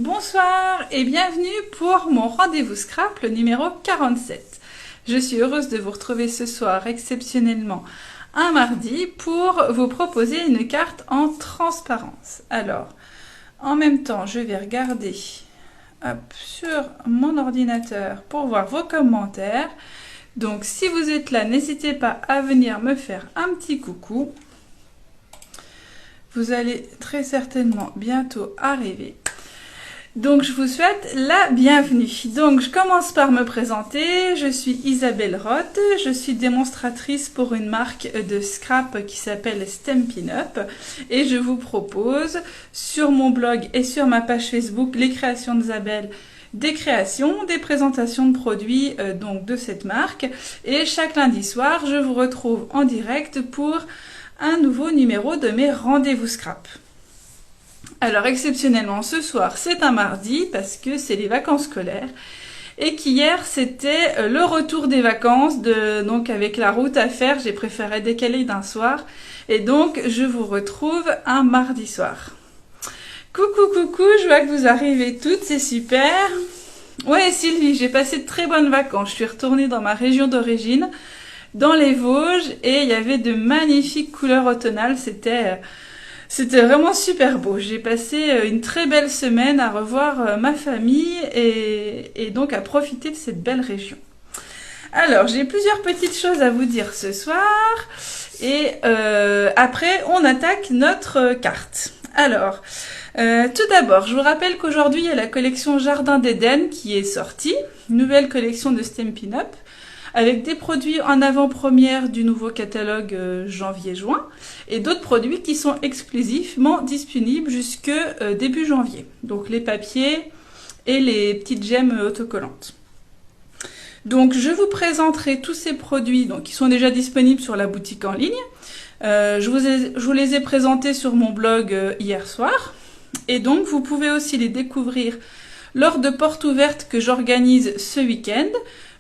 Bonsoir et bienvenue pour mon rendez-vous scrap, le numéro 47. Je suis heureuse de vous retrouver ce soir exceptionnellement un mardi pour vous proposer une carte en transparence. Alors, en même temps, je vais regarder sur mon ordinateur pour voir vos commentaires. Donc, si vous êtes là, n'hésitez pas à venir me faire un petit coucou. Vous allez très certainement bientôt arriver. Donc, je vous souhaite la bienvenue. Donc, je commence par me présenter. Je suis Isabelle Roth. Je suis démonstratrice pour une marque de scrap qui s'appelle Stampin' Up. Et je vous propose sur mon blog et sur ma page Facebook Les Créations d'Isabelle des créations, des présentations de produits donc de cette marque. Et chaque lundi soir, je vous retrouve en direct pour un nouveau numéro de mes rendez-vous scrap. Alors exceptionnellement ce soir c'est un mardi parce que c'est les vacances scolaires et qu'hier c'était le retour des vacances, donc avec la route à faire j'ai préféré décaler d'un soir et donc je vous retrouve un mardi soir. Coucou, je vois que vous arrivez toutes, c'est super. Ouais Sylvie, j'ai passé de très bonnes vacances, je suis retournée dans ma région d'origine, dans les Vosges et il y avait de magnifiques couleurs automnales, C'était vraiment super beau. J'ai passé une très belle semaine à revoir ma famille et donc à profiter de cette belle région. Alors, j'ai plusieurs petites choses à vous dire ce soir et après, on attaque notre carte. Alors, tout d'abord, je vous rappelle qu'aujourd'hui, il y a la collection Jardin d'Éden qui est sortie, nouvelle collection de Stampin' Up, avec des produits en avant-première du nouveau catalogue janvier-juin et d'autres produits qui sont exclusivement disponibles jusque début janvier. Donc les papiers et les petites gemmes autocollantes. Donc je vous présenterai tous ces produits qui sont déjà disponibles sur la boutique en ligne. Je vous les ai présentés sur mon blog hier soir. Et donc vous pouvez aussi les découvrir lors de portes ouvertes que j'organise ce week-end.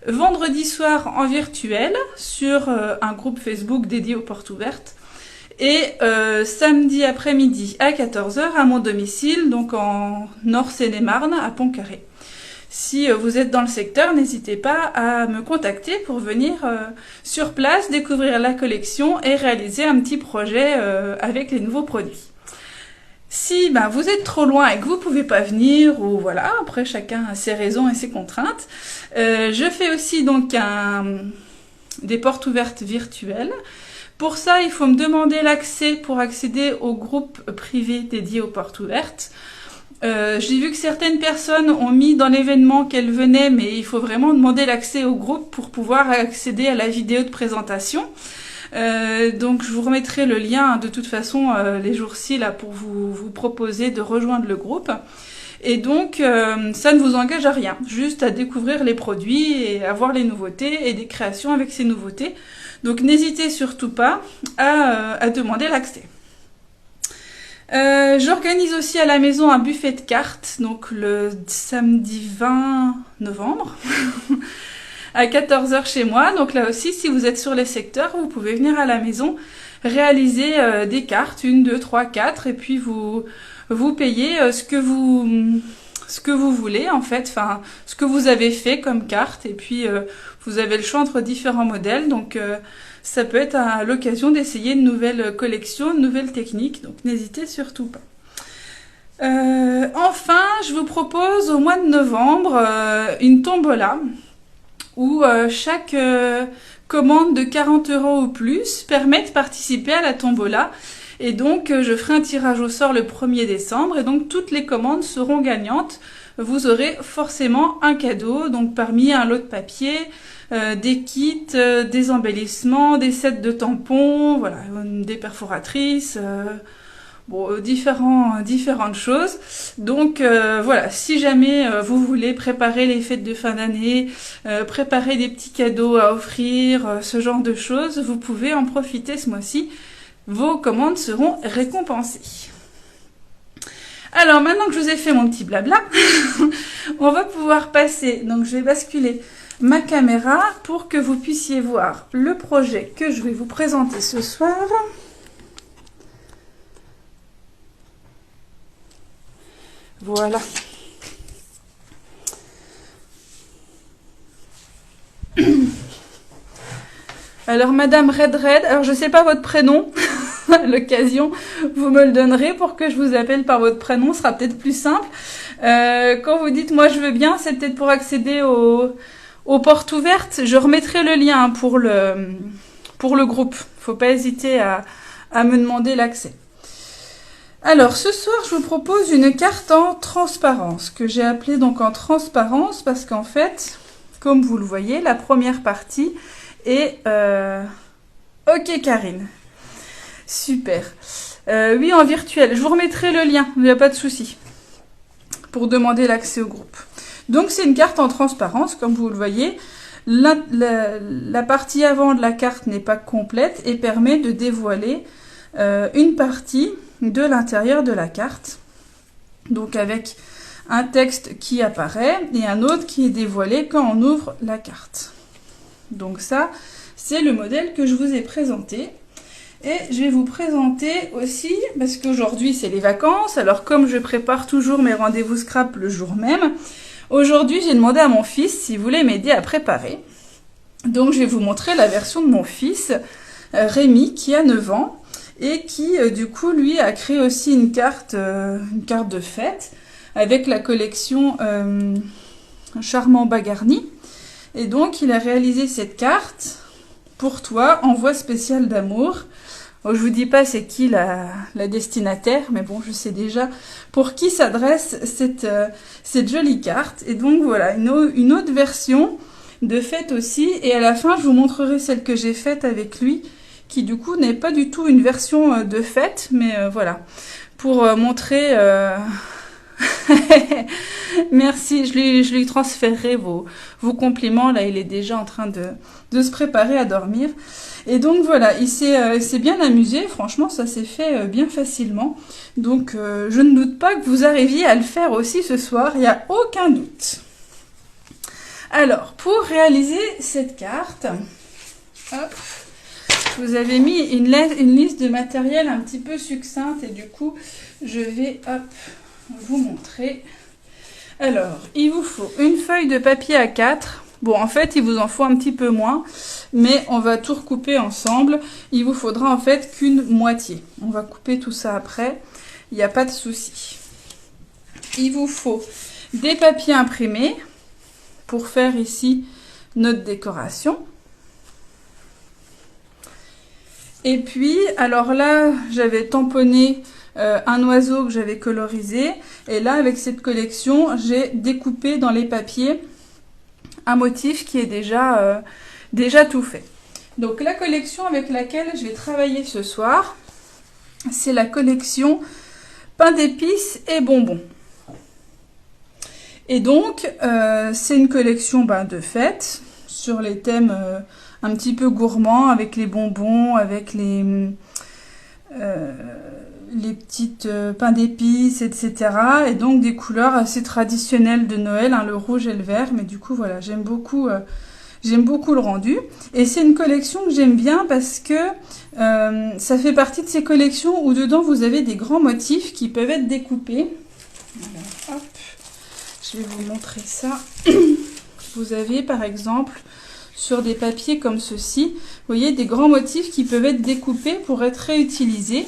Vendredi soir en virtuel sur un groupe Facebook dédié aux portes ouvertes et samedi après-midi à 14 h à mon domicile, donc en Nord Seine-et-Marne à Pont-Carré. Si vous êtes dans le secteur, n'hésitez pas à me contacter pour venir sur place, découvrir la collection et réaliser un petit projet avec les nouveaux produits. Si vous êtes trop loin et que vous ne pouvez pas venir, ou voilà, après chacun a ses raisons et ses contraintes, je fais aussi donc des portes ouvertes virtuelles. Pour ça, il faut me demander l'accès pour accéder au groupe privé dédié aux portes ouvertes. J'ai vu que certaines personnes ont mis dans l'événement qu'elles venaient, mais il faut vraiment demander l'accès au groupe pour pouvoir accéder à la vidéo de présentation. Donc je vous remettrai le lien de toute façon les jours-ci là pour vous proposer de rejoindre le groupe. Et donc ça ne vous engage à rien, juste à découvrir les produits et à voir les nouveautés et des créations avec ces nouveautés. Donc n'hésitez surtout pas à demander l'accès. J'organise aussi à la maison un buffet de cartes, donc le samedi 20 novembre. À 14 h chez moi, donc là aussi si vous êtes sur les secteurs, vous pouvez venir à la maison réaliser des cartes, 1, 2, 3, 4 et puis vous payez ce que vous voulez en fait, enfin ce que vous avez fait comme carte et puis vous avez le choix entre différents modèles, donc ça peut être à l'occasion d'essayer une nouvelle collection, une nouvelle technique, donc n'hésitez surtout pas. Enfin, je vous propose au mois de novembre une tombola où chaque commande de 40 € ou plus permet de participer à la tombola. Et donc, je ferai un tirage au sort le 1er décembre. Et donc, toutes les commandes seront gagnantes. Vous aurez forcément un cadeau. Donc, parmi un lot de papier, des kits, des embellissements, des sets de tampons, voilà, des perforatrices... différentes choses. Donc voilà, si jamais vous voulez préparer les fêtes de fin d'année, préparer des petits cadeaux à offrir, ce genre de choses, vous pouvez en profiter ce mois-ci. Vos commandes seront récompensées. Alors maintenant que je vous ai fait mon petit blabla, on va pouvoir passer, donc je vais basculer ma caméra pour que vous puissiez voir le projet que je vais vous présenter ce soir. Voilà. Alors, Madame Red Red, alors je sais pas votre prénom, à l'occasion, vous me le donnerez pour que je vous appelle par votre prénom, ce sera peut-être plus simple. Quand vous dites « moi je veux bien », c'est peut-être pour accéder aux portes ouvertes. Je remettrai le lien pour le groupe. Faut pas hésiter à me demander l'accès. Alors, ce soir, je vous propose une carte en transparence, que j'ai appelée donc en transparence, parce qu'en fait, comme vous le voyez, la première partie est... Ok, Karine. Super. Oui, en virtuel. Je vous remettrai le lien, il n'y a pas de souci, pour demander l'accès au groupe. Donc, c'est une carte en transparence, comme vous le voyez. La partie avant de la carte n'est pas complète et permet de dévoiler une partie de l'intérieur de la carte, donc avec un texte qui apparaît et un autre qui est dévoilé quand on ouvre la carte. Donc ça, c'est le modèle que je vous ai présenté. Et je vais vous présenter aussi, parce qu'aujourd'hui c'est les vacances, alors comme je prépare toujours mes rendez-vous scrap le jour même, aujourd'hui j'ai demandé à mon fils s'il voulait m'aider à préparer. Donc je vais vous montrer la version de mon fils, Rémi, qui a 9 ans, et qui du coup lui a créé aussi une carte de fête avec la collection Charmant Bagarni. Et donc il a réalisé cette carte pour toi, envoi spécial d'amour. Je vous dis pas c'est qui la destinataire, mais bon, je sais déjà pour qui s'adresse cette jolie carte. Et donc voilà, une autre version de fête aussi. Et à la fin, je vous montrerai celle que j'ai faite avec lui, qui du coup n'est pas du tout une version de fête, mais voilà, pour montrer... Merci, je lui transférerai vos compliments. Là, il est déjà en train de se préparer à dormir. Et donc voilà, il s'est bien amusé. Franchement, ça s'est fait bien facilement. Donc, je ne doute pas que vous arriviez à le faire aussi ce soir. Il n'y a aucun doute. Alors, pour réaliser cette carte, hop, je vous avais mis une liste de matériel un petit peu succincte. Et du coup, je vais vous montrer. Alors, il vous faut une feuille de papier A4. Bon, en fait, il vous en faut un petit peu moins, mais on va tout recouper ensemble. Il vous faudra en fait qu'une moitié. On va couper tout ça après, il n'y a pas de souci. Il vous faut des papiers imprimés pour faire ici notre décoration. Et puis, alors là, j'avais tamponné un oiseau que j'avais colorisé. Et là, avec cette collection, j'ai découpé dans les papiers un motif qui est déjà tout fait. Donc la collection avec laquelle je vais travailler ce soir, c'est la collection pain d'épices et bonbons. Et donc, c'est une collection de fête sur les thèmes un petit peu gourmands, avec les bonbons, avec les petites pains d'épices, etc. Et donc des couleurs assez traditionnelles de Noël, le rouge et le vert. Mais du coup, voilà, j'aime beaucoup le rendu. Et c'est une collection que j'aime bien parce que ça fait partie de ces collections où dedans vous avez des grands motifs qui peuvent être découpés. Alors, hop, je vais vous montrer ça. Vous avez par exemple sur des papiers comme ceci, vous voyez des grands motifs qui peuvent être découpés pour être réutilisés.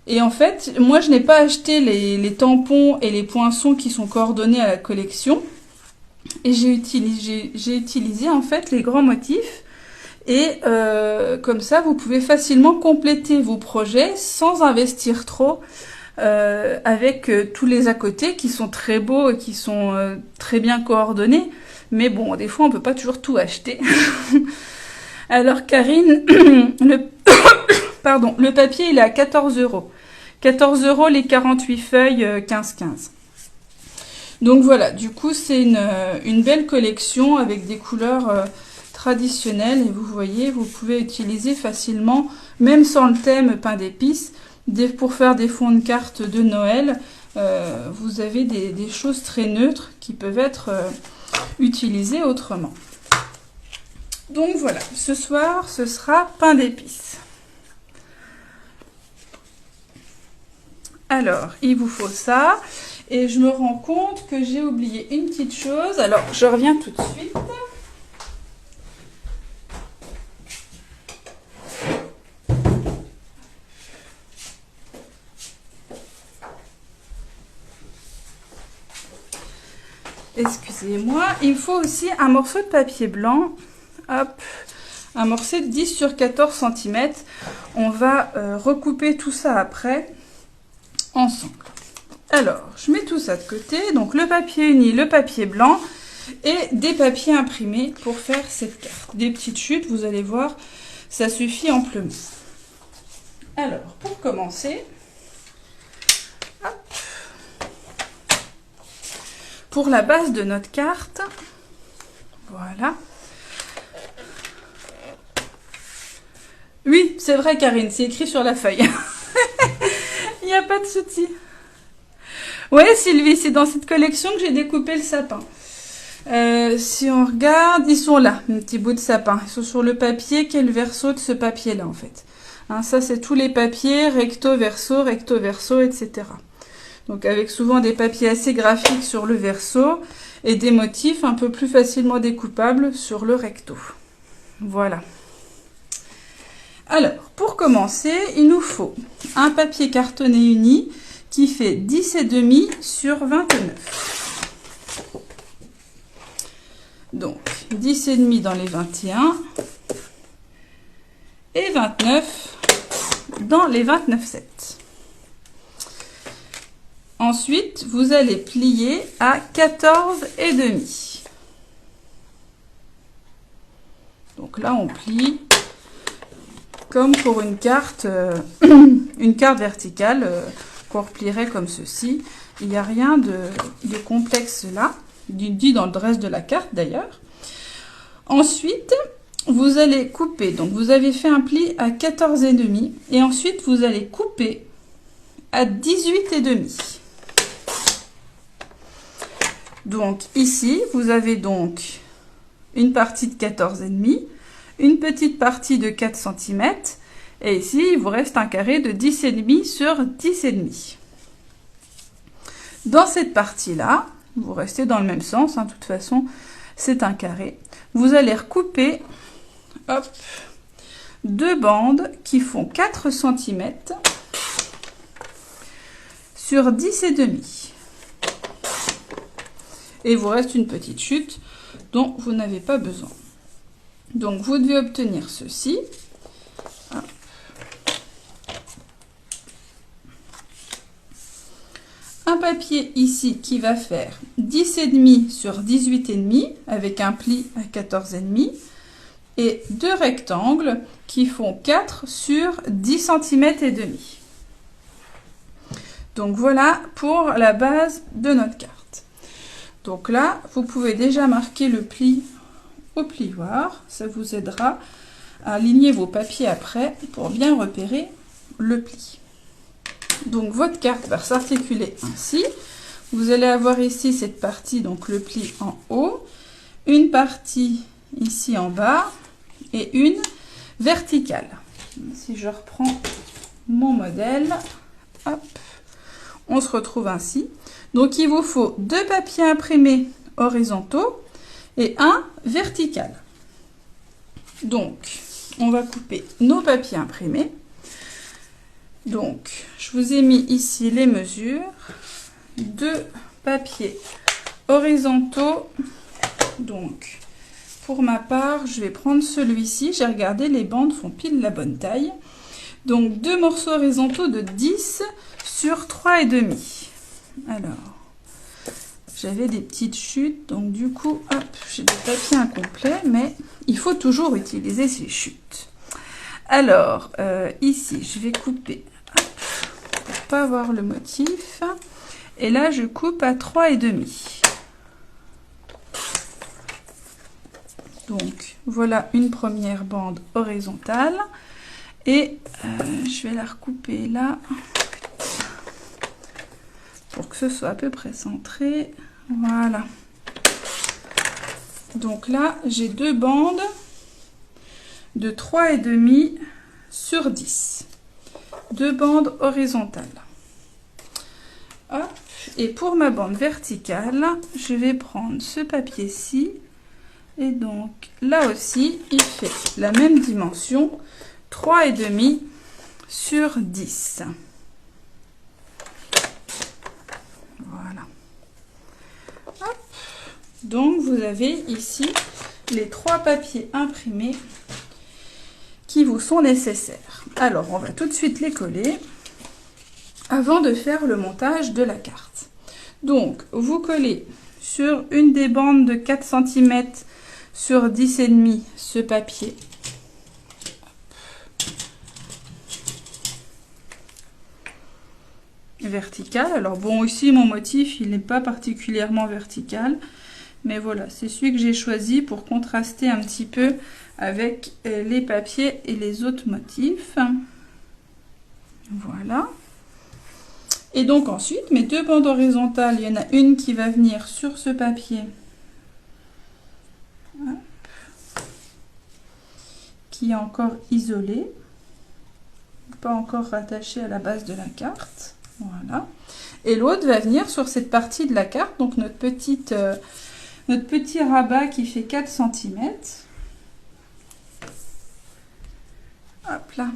Et en fait, moi je n'ai pas acheté les tampons et les poinçons qui sont coordonnés à la collection. Et j'ai utilisé en fait les grands motifs. Et comme ça, vous pouvez facilement compléter vos projets sans investir trop avec tous les à côté qui sont très beaux et qui sont très bien coordonnés. Mais bon, des fois, on ne peut pas toujours tout acheter. Alors, Karine, le papier, il est à 14 €. 14 € les 48 feuilles 15-15. Donc voilà, du coup, c'est une belle collection avec des couleurs traditionnelles. Et vous voyez, vous pouvez utiliser facilement, même sans le thème pain d'épices, pour faire des fonds de cartes de Noël. Vous avez des choses très neutres qui peuvent être utilisées autrement. Donc voilà, ce soir, ce sera pain d'épices. Alors, il vous faut ça. Et je me rends compte que j'ai oublié une petite chose. Alors, je reviens tout de suite. Excusez-moi. Il me faut aussi un morceau de papier blanc. Hop. Un morceau de 10 sur 14 cm. On va recouper tout ça après ensemble. Alors, je mets tout ça de côté. Donc, le papier uni, le papier blanc et des papiers imprimés pour faire cette carte. Des petites chutes, vous allez voir, ça suffit amplement. Alors, pour commencer, hop, pour la base de notre carte, voilà. Oui, c'est vrai Karine, c'est écrit sur la feuille. Il n'y a pas de souci. Oui Sylvie, c'est dans cette collection que j'ai découpé le sapin. Si on regarde, ils sont là, mes petits bouts de sapin. Ils sont sur le papier qui est le verso de ce papier-là en fait. Hein, ça c'est tous les papiers, recto, verso, etc. Donc avec souvent des papiers assez graphiques sur le verso et des motifs un peu plus facilement découpables sur le recto. Voilà. Alors, pour commencer, il nous faut un papier cartonné uni qui fait 10,5 sur 29. Donc, 10,5 dans les 21 et 29 dans les 29,7. Ensuite, vous allez plier à 14,5. Donc là, on plie comme pour une carte verticale qu'on replierait comme ceci. Il n'y a rien de complexe là, dit dans le reste de la carte d'ailleurs. Ensuite, vous allez couper. Donc, vous avez fait un pli à 14,5 et ensuite, vous allez couper à 18,5. Donc, ici, vous avez donc une partie de 14,5, une petite partie de 4 cm, et ici, il vous reste un carré de 10,5 sur 10,5. Dans cette partie-là, vous restez dans le même sens, hein, de toute façon, c'est un carré. Vous allez recouper, hop, deux bandes qui font 4 cm sur 10,5. Et il vous reste une petite chute dont vous n'avez pas besoin. Donc, vous devez obtenir ceci. Un papier ici qui va faire 10,5 sur 18,5 avec un pli à 14,5 et deux rectangles qui font 4 sur 10 cm et demi. Donc, voilà pour la base de notre carte. Donc là, vous pouvez déjà marquer le pli au plioir. Ça vous aidera à aligner vos papiers après pour bien repérer le pli. Donc votre carte va s'articuler ainsi. Vous allez avoir ici cette partie, donc le pli en haut, une partie ici en bas et une verticale. Si je reprends mon modèle, hop, on se retrouve ainsi. Donc, il vous faut deux papiers imprimés horizontaux et un vertical. Donc, on va couper nos papiers imprimés. Donc, je vous ai mis ici les mesures. Deux papiers horizontaux. Donc, pour ma part, je vais prendre celui-ci. J'ai regardé, les bandes font pile la bonne taille. Donc, deux morceaux horizontaux de 10 sur 3,5. Alors, j'avais des petites chutes, donc du coup, hop, j'ai des papiers incomplets, mais il faut toujours utiliser ces chutes. Alors, ici, je vais couper, hop, pour pas avoir le motif, et là, je coupe à 3,5. Donc, voilà une première bande horizontale, et je vais la recouper là, pour que ce soit à peu près centré. Voilà. Donc là, j'ai deux bandes de 3,5 sur 10. Deux bandes horizontales. Hop. Et pour ma bande verticale, je vais prendre ce papier-ci. Et donc, là aussi, il fait la même dimension, 3,5 sur 10. Voilà. Hop. Donc vous avez ici les 3 papiers imprimés qui vous sont nécessaires. Alors on va tout de suite les coller avant de faire le montage de la carte. Donc vous collez sur une des bandes de 4 cm sur 10,5 ce papier. Vertical. Alors bon, ici mon motif il n'est pas particulièrement vertical, mais voilà, c'est celui que j'ai choisi pour contraster un petit peu avec les papiers et les autres motifs. Voilà. Et donc ensuite, mes 2 bandes horizontales, il y en a une qui va venir sur ce papier, hop, qui est encore isolé, pas encore rattaché à la base de la carte. Voilà. Et l'autre va venir sur cette partie de la carte, donc notre petit rabat qui fait 4 cm. Hop là.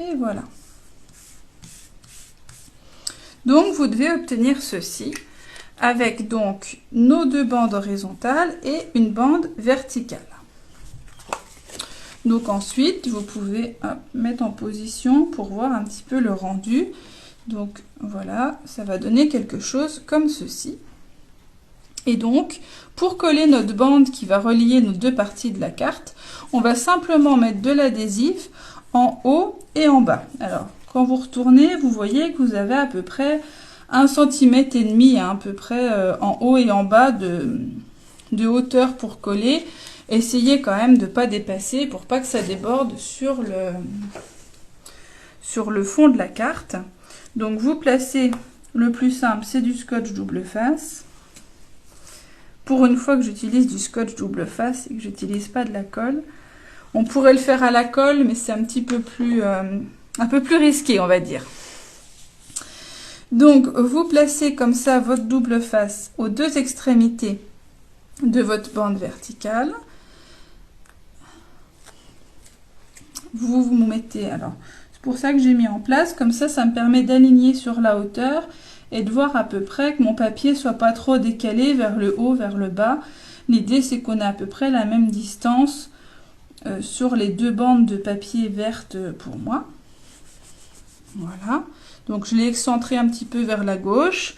Et voilà. Donc vous devez obtenir ceci avec donc nos 2 bandes horizontales et une bande verticale. Donc ensuite, vous pouvez mettre en position pour voir un petit peu le rendu. Donc voilà, ça va donner quelque chose comme ceci. Et donc, pour coller notre bande qui va relier nos 2 parties de la carte, on va simplement mettre de l'adhésif en haut et en bas. Alors, quand vous retournez, vous voyez que vous avez à peu près 1,5 cm à peu près en haut et en bas de hauteur pour coller. Essayez quand même de ne pas dépasser pour pas que ça déborde sur le fond de la carte. Donc vous placez, le plus simple c'est du scotch double face. Pour une fois que j'utilise du scotch double face et que j'utilise pas de la colle. On pourrait le faire à la colle, mais c'est un peu plus risqué, on va dire. Donc vous placez comme ça votre double face aux 2 extrémités de votre bande verticale. Vous mettez, alors c'est pour ça que j'ai mis en place, comme ça me permet d'aligner sur la hauteur et de voir à peu près que mon papier soit pas trop décalé vers le haut, vers le bas. L'idée c'est qu'on a à peu près la même distance sur les 2 bandes de papier verte pour moi. Voilà, donc je l'ai excentré un petit peu vers la gauche.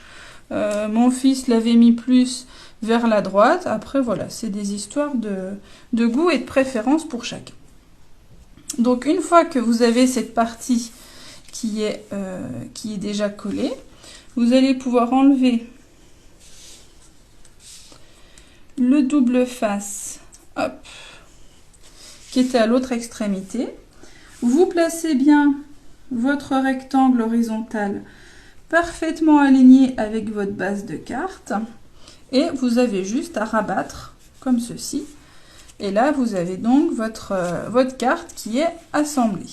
Mon fils l'avait mis plus vers la droite. Après voilà, c'est des histoires de goût et de préférence pour chacun. Donc une fois que vous avez cette partie qui est déjà collée, vous allez pouvoir enlever le double face, hop, qui était à l'autre extrémité. Vous placez bien votre rectangle horizontal parfaitement aligné avec votre base de carte et vous avez juste à rabattre comme ceci. Et là, vous avez donc votre carte qui est assemblée.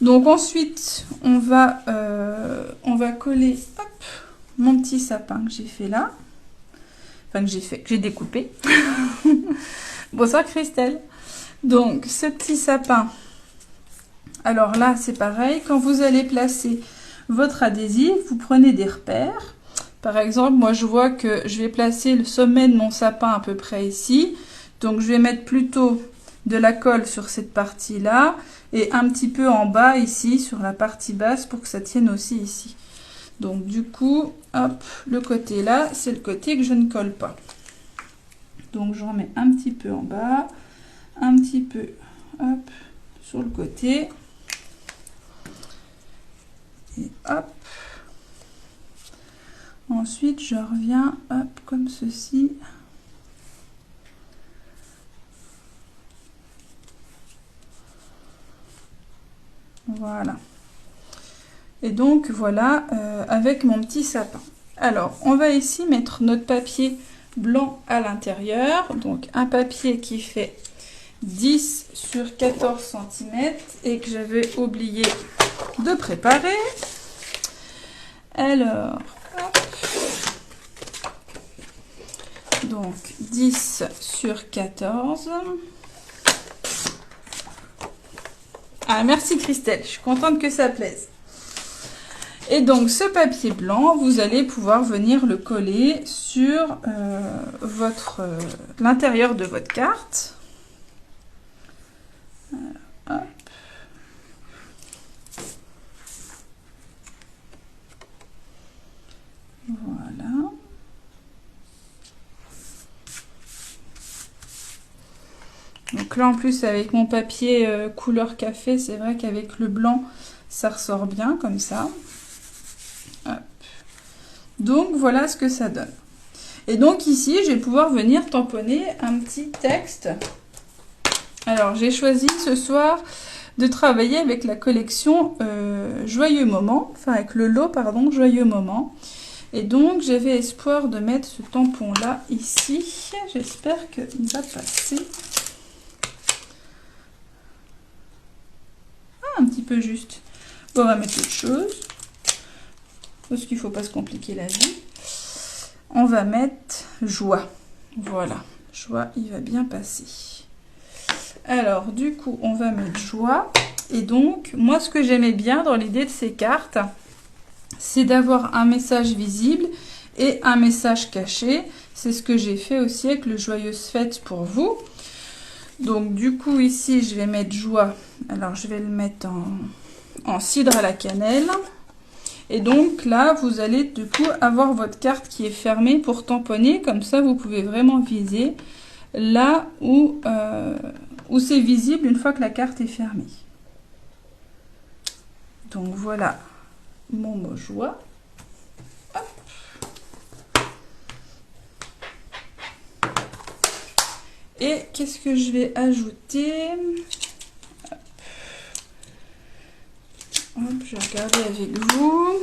Donc ensuite, on va coller hop, mon petit sapin que j'ai fait là. Enfin, que j'ai découpé. Bonsoir Christelle. Donc, ce petit sapin. Alors là, c'est pareil. Quand vous allez placer votre adhésif, vous prenez des repères. Par exemple, moi je vois que je vais placer le sommet de mon sapin à peu près ici. Donc je vais mettre plutôt de la colle sur cette partie-là et un petit peu en bas ici sur la partie basse pour que ça tienne aussi ici. Donc du coup, hop, le côté là, c'est le côté que je ne colle pas. Donc j'en mets un petit peu en bas, un petit peu hop, sur le côté. Et hop. Ensuite, je reviens, hop, comme ceci. Voilà. Et donc, voilà, avec mon petit sapin. Alors, on va ici mettre notre papier blanc à l'intérieur. Donc, un papier qui fait 10 sur 14 cm et que j'avais oublié de préparer. Alors... Donc 10 sur 14. Ah, merci Christelle, je suis contente que ça plaise. Et donc ce papier blanc, vous allez pouvoir venir le coller sur l'intérieur de votre carte. Hop. Voilà. Donc là en plus avec mon papier couleur café, c'est vrai qu'avec le blanc, ça ressort bien comme ça. Hop. Donc voilà ce que ça donne. Et donc ici, je vais pouvoir venir tamponner un petit texte. Alors j'ai choisi ce soir de travailler avec la collection Joyeux Moments, enfin avec le lot, pardon, Joyeux Moments. Et donc j'avais espoir de mettre ce tampon là, ici. J'espère qu'il va passer. Ah, un petit peu juste. Bon, on va mettre autre chose. Parce qu'il ne faut pas se compliquer la vie. On va mettre joie. Voilà. Joie, il va bien passer. Alors, du coup, on va mettre joie. Et donc, moi, ce que j'aimais bien dans l'idée de ces cartes, c'est d'avoir un message visible et un message caché. C'est ce que j'ai fait aussi avec le Joyeuse Fête pour vous. Donc, du coup, ici, je vais mettre joie. Alors, je vais le mettre en cidre à la cannelle. Et donc, là, vous allez, du coup, avoir votre carte qui est fermée pour tamponner. Comme ça, vous pouvez vraiment viser là où c'est visible une fois que la carte est fermée. Donc, voilà mon mot joie. Hop. Et qu'est-ce que je vais ajouter? Hop, je vais regarder avec vous.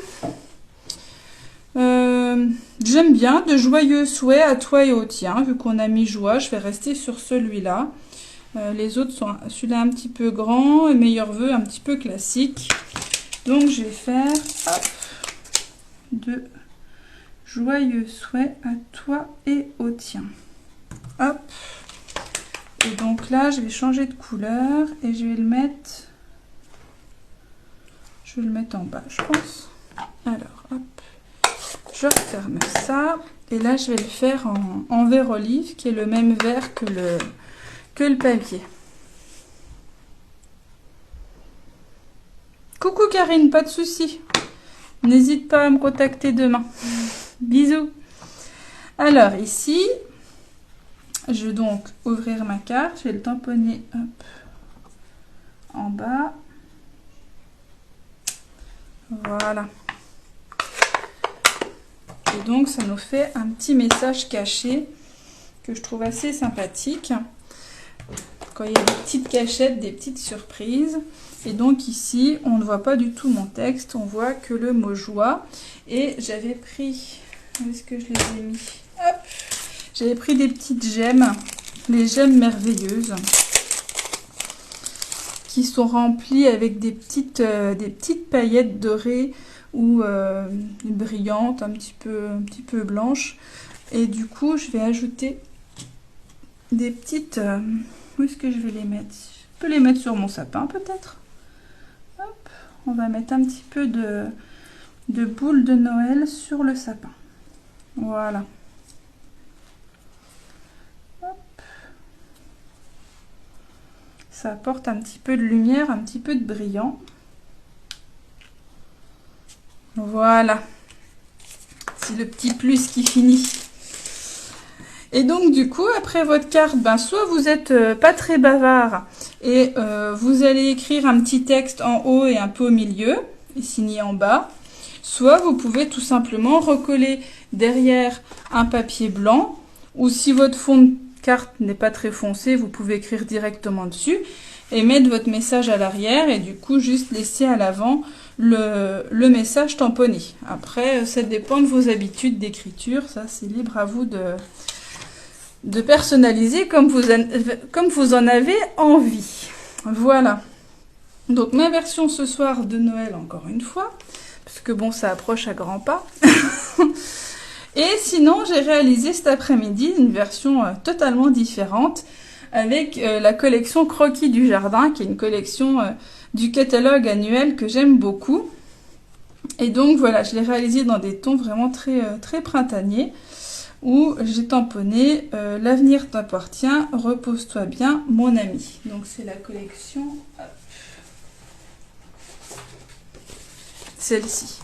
J'aime bien de joyeux souhaits à toi et au tien. Vu qu'on a mis joie, je vais rester sur celui-là. Les autres sont celui-là un petit peu grand et meilleurs vœux un petit peu classique. Donc je vais faire hop, de joyeux souhaits à toi et au tien. Hop. Et donc là, je vais changer de couleur et je vais le mettre. Je vais le mettre en bas, je pense. Alors, hop. Je referme ça. Et là, je vais le faire en vert olive, qui est le même vert que le papier. Coucou Karine, pas de souci. N'hésite pas à me contacter demain. Bisous. Alors ici, je vais donc ouvrir ma carte. Je vais le tamponner hop, en bas. Voilà. Et donc ça nous fait un petit message caché que je trouve assez sympathique. Quand il y a des petites cachettes, des petites surprises. Et donc ici, on ne voit pas du tout mon texte, on voit que le mot joie. Et j'avais pris, où est-ce que je les ai mis? Hop, j'avais pris des petites gemmes, les gemmes merveilleuses, qui sont remplies avec des petites paillettes dorées ou brillantes, un petit peu blanches. Et du coup, je vais ajouter des petites... où est-ce que je vais les mettre? Je peux les mettre sur mon sapin peut-être. Hop, on va mettre un petit peu de boules de Noël sur le sapin. Voilà. Hop. Ça apporte un petit peu de lumière, un petit peu de brillant. Voilà. C'est le petit plus qui finit. Et donc du coup, après votre carte, soit vous n'êtes pas très bavard et vous allez écrire un petit texte en haut et un peu au milieu, et signer en bas. Soit vous pouvez tout simplement recoller derrière un papier blanc, ou si votre fond de carte n'est pas très foncé, vous pouvez écrire directement dessus et mettre votre message à l'arrière et du coup juste laisser à l'avant le message tamponné. Après, ça dépend de vos habitudes d'écriture, ça c'est libre à vous de personnaliser comme vous en avez envie. Voilà. Donc ma version ce soir de Noël encore une fois, parce que bon, ça approche à grands pas. Et sinon, j'ai réalisé cet après-midi une version totalement différente avec la collection Croquis du Jardin, qui est une collection du catalogue annuel que j'aime beaucoup. Et donc voilà, je l'ai réalisé dans des tons vraiment très printaniers, où j'ai tamponné l'avenir t'appartient, repose-toi bien mon ami. Donc c'est la collection, celle-ci,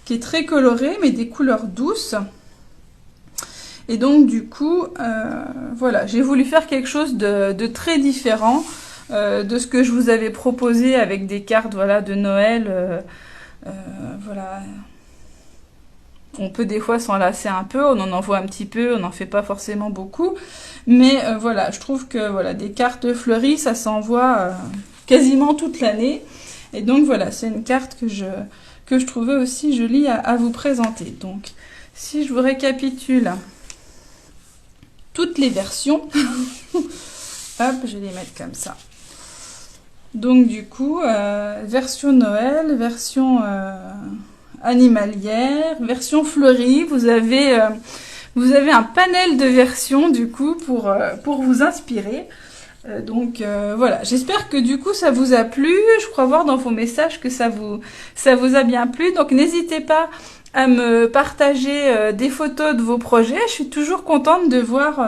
qui est très colorée mais des couleurs douces. Et donc du coup, voilà, j'ai voulu faire quelque chose de très différent de ce que je vous avais proposé avec des cartes, voilà, de Noël. Voilà. On peut des fois s'en lasser un peu, on en envoie un petit peu, on n'en fait pas forcément beaucoup. Mais voilà, je trouve que voilà, des cartes fleuries, ça s'envoie quasiment toute l'année. Et donc voilà, c'est une carte que je trouvais aussi jolie à vous présenter. Donc, si je vous récapitule toutes les versions, hop, je vais les mettre comme ça. Donc du coup, version Noël, version animalière, version fleurie, vous avez un panel de versions du coup pour vous inspirer. Donc voilà, j'espère que du coup ça vous a plu. Je crois voir dans vos messages que ça vous a bien plu. Donc n'hésitez pas à me partager des photos de vos projets. Je suis toujours contente de voir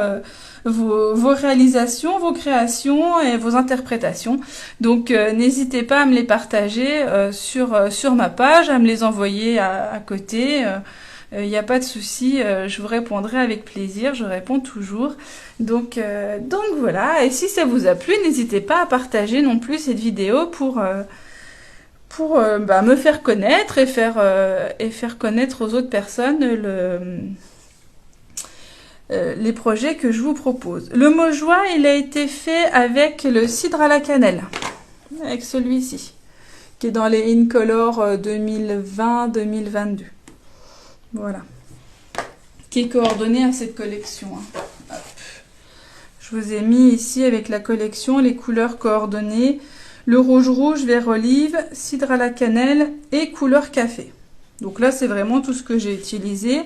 vos réalisations, vos créations et vos interprétations. Donc n'hésitez pas à me les partager sur ma page, à me les envoyer à côté. Il n'y a pas de souci, je vous répondrai avec plaisir, je réponds toujours. Donc voilà, et si ça vous a plu, n'hésitez pas à partager non plus cette vidéo pour me faire connaître et faire connaître aux autres personnes les projets que je vous propose. Le mot joie, il a été fait avec le cidre à la cannelle, avec celui-ci, qui est dans les Incolor 2020-2022. Voilà. Qui est coordonné à cette collection. Hein. Je vous ai mis ici avec la collection les couleurs coordonnées. Le rouge, vert olive, cidre à la cannelle et couleur café. Donc là, c'est vraiment tout ce que j'ai utilisé.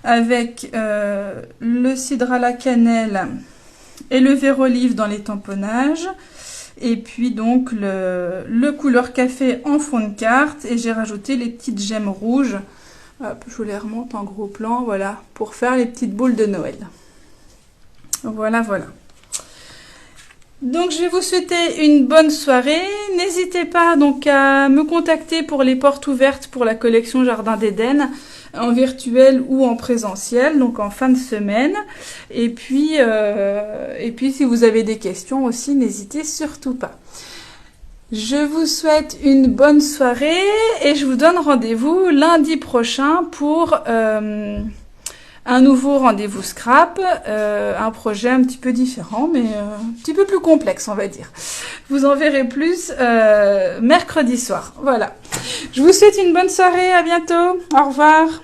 Avec le cidre à la cannelle et le vert olive dans les tamponnages. Et puis donc le couleur café en fond de carte. Et j'ai rajouté les petites gemmes rouges. Hop, je vous les remonte en gros plan, voilà, pour faire les petites boules de Noël. Voilà. Donc je vais vous souhaiter une bonne soirée. N'hésitez pas donc à me contacter pour les portes ouvertes pour la collection Jardin d'Éden, en virtuel ou en présentiel, donc en fin de semaine. Et puis si vous avez des questions aussi, n'hésitez surtout pas. Je vous souhaite une bonne soirée et je vous donne rendez-vous lundi prochain pour un nouveau rendez-vous scrap, un projet un petit peu différent mais un petit peu plus complexe on va dire. Vous en verrez plus mercredi soir. Voilà. Je vous souhaite une bonne soirée, à bientôt. Au revoir.